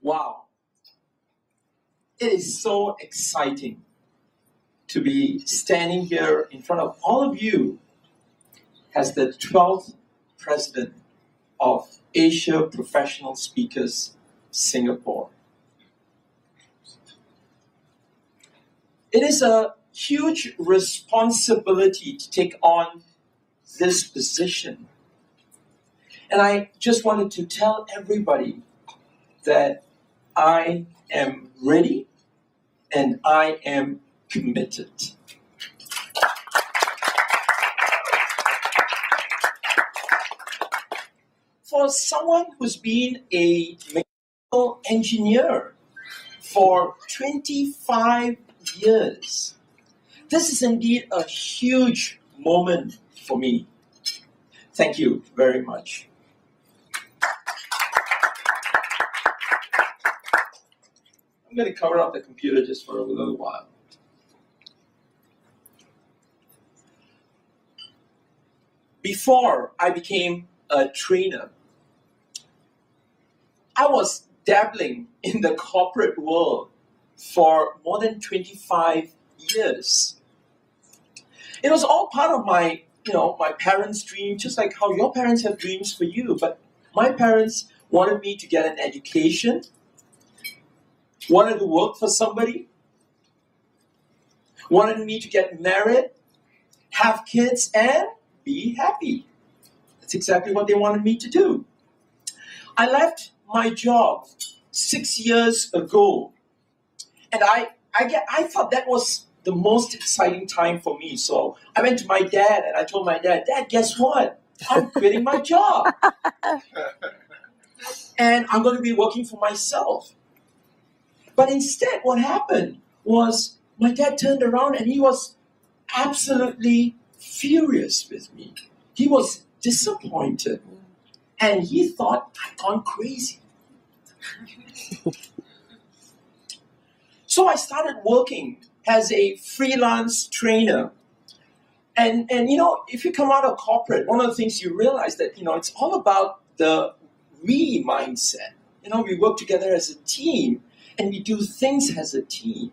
Wow. It is so exciting to be standing here in front of all of you as the 12th president of Asia Professional Speakers Singapore. It is a huge responsibility to take on this position. And I just wanted to tell everybody that I am ready and I am committed. For someone who's been a mechanical engineer for 25 years, this is indeed a huge moment for me. Thank you very much. I'm going to cover up the computer just for a little while. Before I became a trainer, I was dabbling in the corporate world for more than 25 years. It was all part of my parents' dream, just like how your parents have dreams for you. But my parents wanted me to get an education, wanted to work for somebody, wanted me to get married, have kids, and be happy. That's exactly what they wanted me to do. I left my job 6 years ago, and I thought that was the most exciting time for me. So I went to my dad and I told my dad, "Dad, guess what? I'm quitting my job. And I'm going to be working for myself." But instead, what happened was my dad turned around and he was absolutely furious with me. He was disappointed. And he thought I'd gone crazy. So I started working as a freelance trainer. And if you come out of corporate, one of the things you realize that, it's all about the we mindset. We work together as a team and we do things as a team.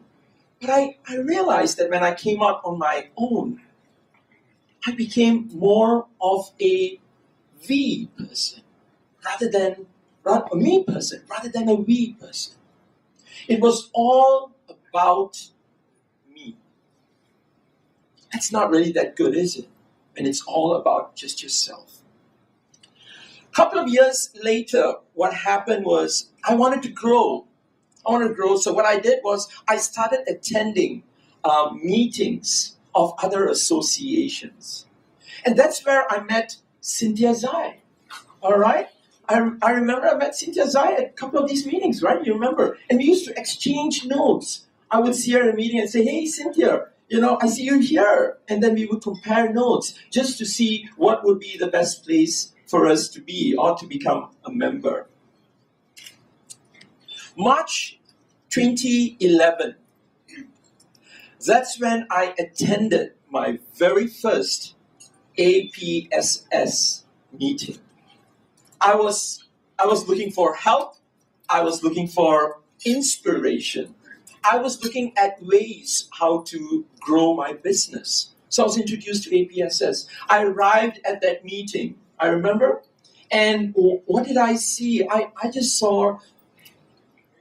But I realized that when I came out on my own, I became more of a we person rather than a me person, rather than a we person. It was all about me. That's not really that good, is it? And it's all about just yourself. A couple of years later, what happened was I wanted to grow. So what I did was I started attending meetings of other associations. And that's where I met Cynthia Zai. All right? I remember I met Cynthia Zai at a couple of these meetings, right? You remember? And we used to exchange notes. I would see her in a meeting and say, "Hey, Cynthia, I see you here." And then we would compare notes just to see what would be the best place for us to be or to become a member. March 2011, that's when I attended my very first APSS meeting. I was looking for help. I was looking for inspiration. I was looking at ways how to grow my business. So I was introduced to APSS. I arrived at that meeting, I remember, and what did I see? I just saw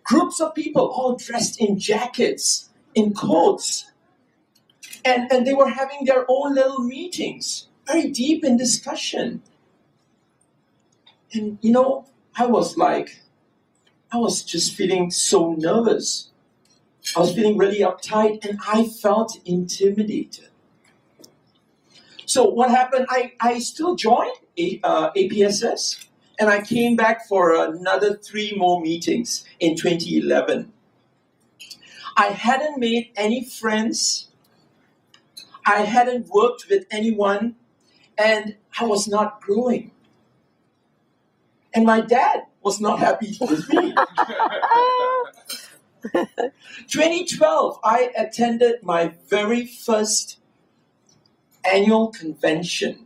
groups of people all dressed in jackets, in coats, and they were having their own little meetings, very deep in discussion. And I was just feeling so nervous. I was feeling really uptight and I felt intimidated. So what happened, I still joined APSS and I came back for another 3 more meetings in 2011. I hadn't made any friends. I hadn't worked with anyone and I was not growing. And my dad was not happy with me. 2012, I attended my very first annual convention.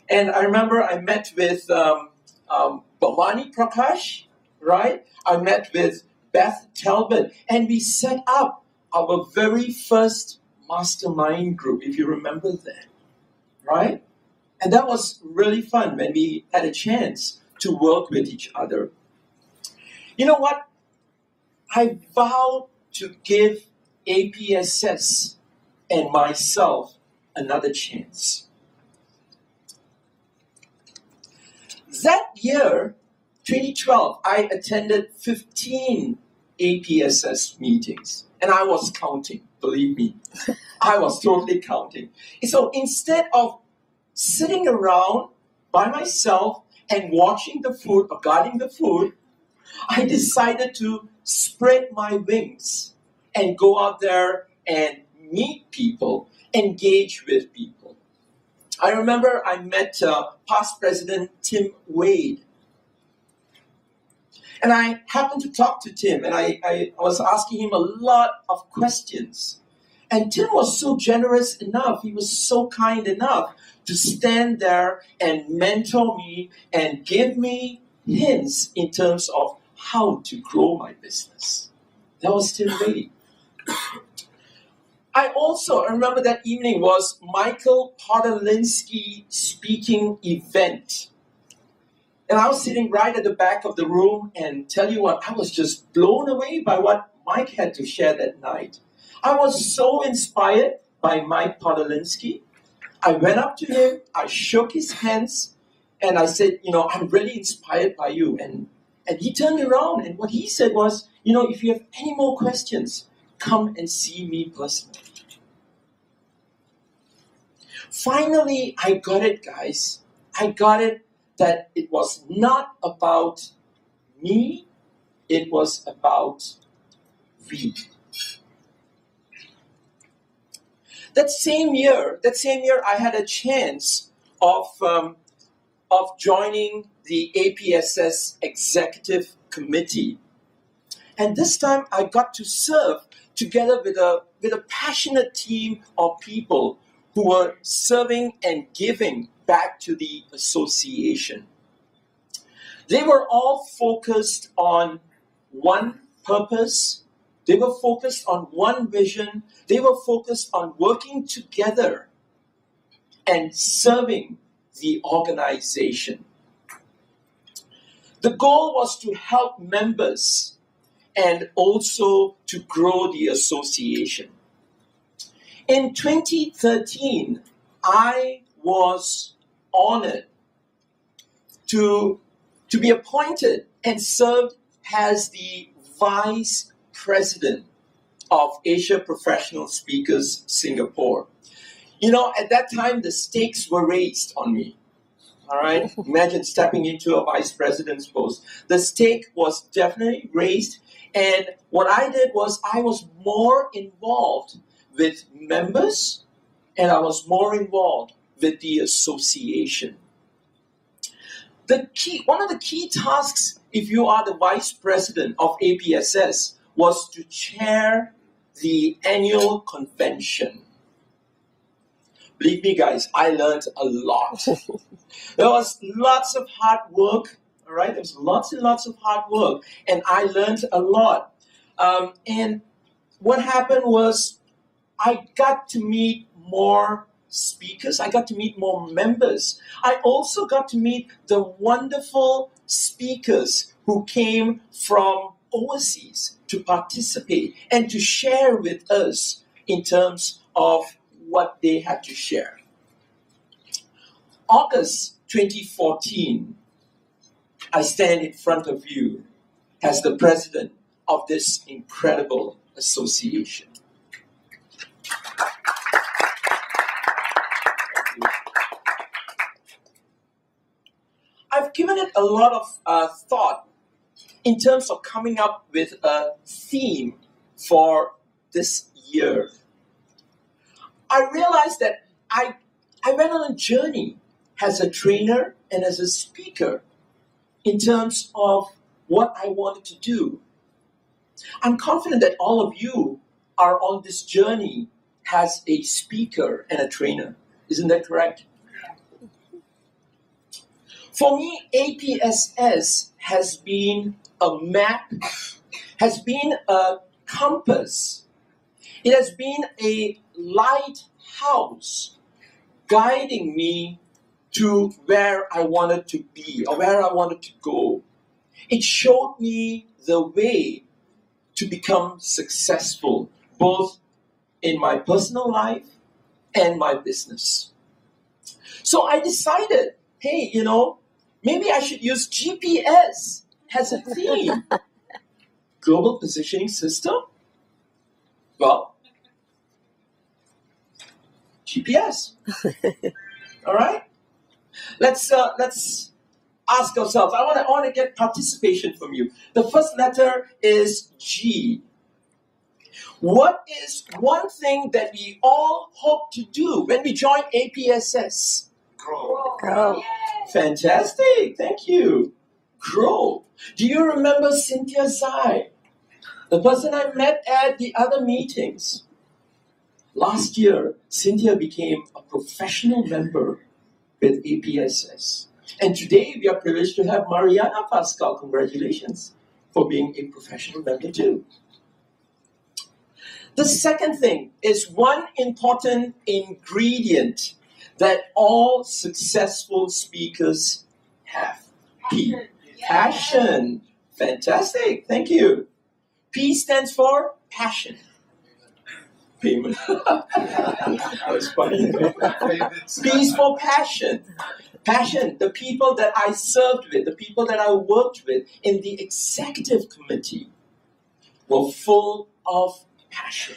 And I remember I met with Bhavani Prakash, right? I met with Beth Talbot, and we set up our very first mastermind group, if you remember that, right? And that was really fun when we had a chance to work with each other. You know what? I vowed to give APSS and myself another chance. That year, 2012, I attended 15 APSS meetings, and I was counting, believe me. I was totally counting. And so instead of sitting around by myself and watching the food or guarding the food, I decided to spread my wings and go out there and meet people, engage with people. I remember I met past President Tim Wade. And I happened to talk to Tim, and I was asking him a lot of questions. And Tim was so generous enough, he was so kind enough to stand there and mentor me and give me hints in terms of how to grow my business. That was Tim Wade. I remember that evening was Michael Podolinsky speaking event. And I was sitting right at the back of the room, and tell you what, I was just blown away by what Mike had to share that night. I was so inspired by Mike Podolinsky. I went up to him, I shook his hands, and I said, I'm really inspired by you. And he turned around, and what he said was, if you have any more questions, come and see me personally. Finally, I got it, guys. I got it that it was not about me, it was about we. That same year, I had a chance of joining the APSS Executive Committee. And this time I got to serve together with a passionate team of people who were serving and giving back to the association. They were all focused on one purpose. They were focused on one vision. They were focused on working together and serving the organization. The goal was to help members and also to grow the association. In 2013, I was honored to be appointed and served as the Vice President of Asia Professional Speakers Singapore. At that time, the stakes were raised on me. All right? Imagine stepping into a vice president's post. The stake was definitely raised, and what I did was I was more involved with members, and I was more involved with the association. One of the key tasks, if you are the vice president of APSS, was to chair the annual convention. Believe me, guys, I learned a lot. There was lots of hard work, all right? There was lots and lots of hard work, and I learned a lot. And what happened was I got to meet more speakers. I got to meet more members. I also got to meet the wonderful speakers who came from overseas to participate and to share with us in terms of what they had to share. August 2014, I stand in front of you as the president of this incredible association. I've given it a lot of thought in terms of coming up with a theme for this year. I realized that I went on a journey as a trainer and as a speaker in terms of what I wanted to do. I'm confident that all of you are on this journey as a speaker and a trainer. Isn't that correct? For me, APSS has been a map, has been a compass. It has been a lighthouse guiding me to where I wanted to be or where I wanted to go. It showed me the way to become successful, both in my personal life and my business. So I decided, hey, maybe I should use GPS as a theme. Global Positioning System? Well, GPS. All right? Let's ask ourselves. I want to get participation from you. The first letter is G. What is one thing that we all hope to do when we join APSS? Grow. Fantastic. Thank you. Grow. Do you remember Cynthia Zai, the person I met at the other meetings? Last year, Cynthia became a professional member with APSS. And today, we are privileged to have Mariana Pascal. Congratulations for being a professional member too. The second thing is one important ingredient that all successful speakers have. P. Passion. Fantastic. Thank you. P stands for passion. Payment. That's funny. P is for passion. Passion. The people that I served with, the people that I worked with in the executive committee were full of passion.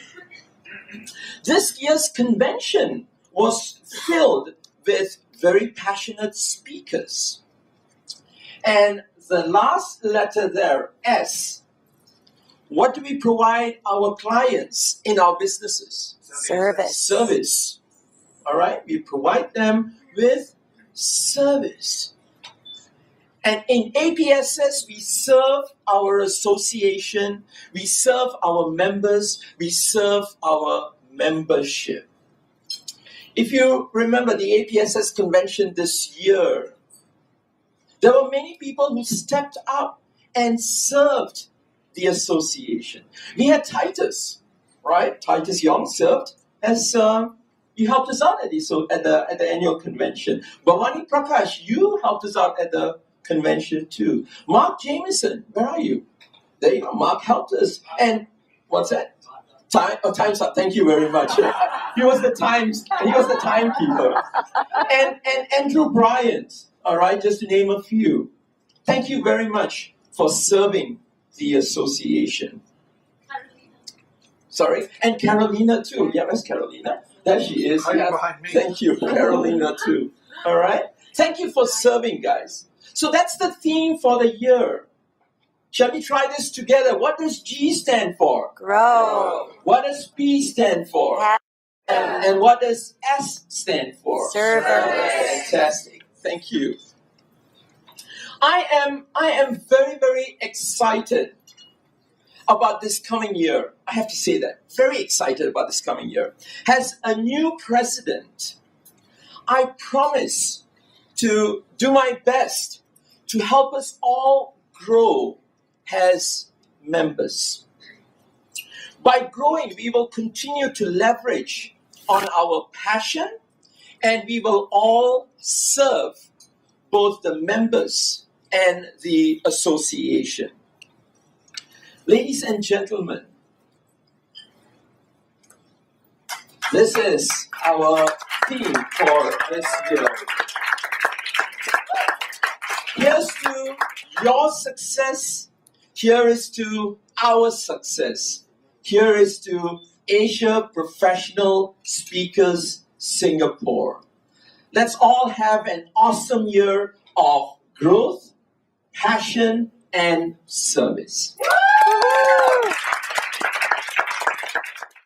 This year's convention was filled with very passionate speakers. And the last letter there, S, what do we provide our clients in our businesses? Service. All right? We provide them with service. And in APSS, we serve our association, we serve our members, we serve our membership. If you remember the APSS convention this year, there were many people who stepped up and served the association. We had Titus, right? Titus Young served as you helped us out at the annual convention. Bhavani Prakash, you helped us out at the convention too. Mark Jameson, where are you? There you go. Mark helped us. And what's that? Time's up. Thank you very much. He was the timekeeper. And Andrew Bryant, all right, just to name a few. Thank you very much for serving the association. Sorry, and Carolina too. Yeah, where's Carolina? There she is. Yeah. Thank you, Carolina too. All right. Thank you for serving, guys. So that's the theme for the year. Shall we try this together? What does G stand for? Grow. What does P stand for? And what does S stand for? Service. Fantastic. Thank you. I am very, very excited about this coming year. I have to say that. Very excited about this coming year. As a new president, I promise to do my best to help us all grow as members. By growing, we will continue to leverage on our passion, and we will all serve both the members and the association. Ladies and gentlemen, this is our theme for this year. Here's to your success. Here is to our success. Here is to Asia Professional Speakers Singapore. Let's all have an awesome year of growth, passion, and service.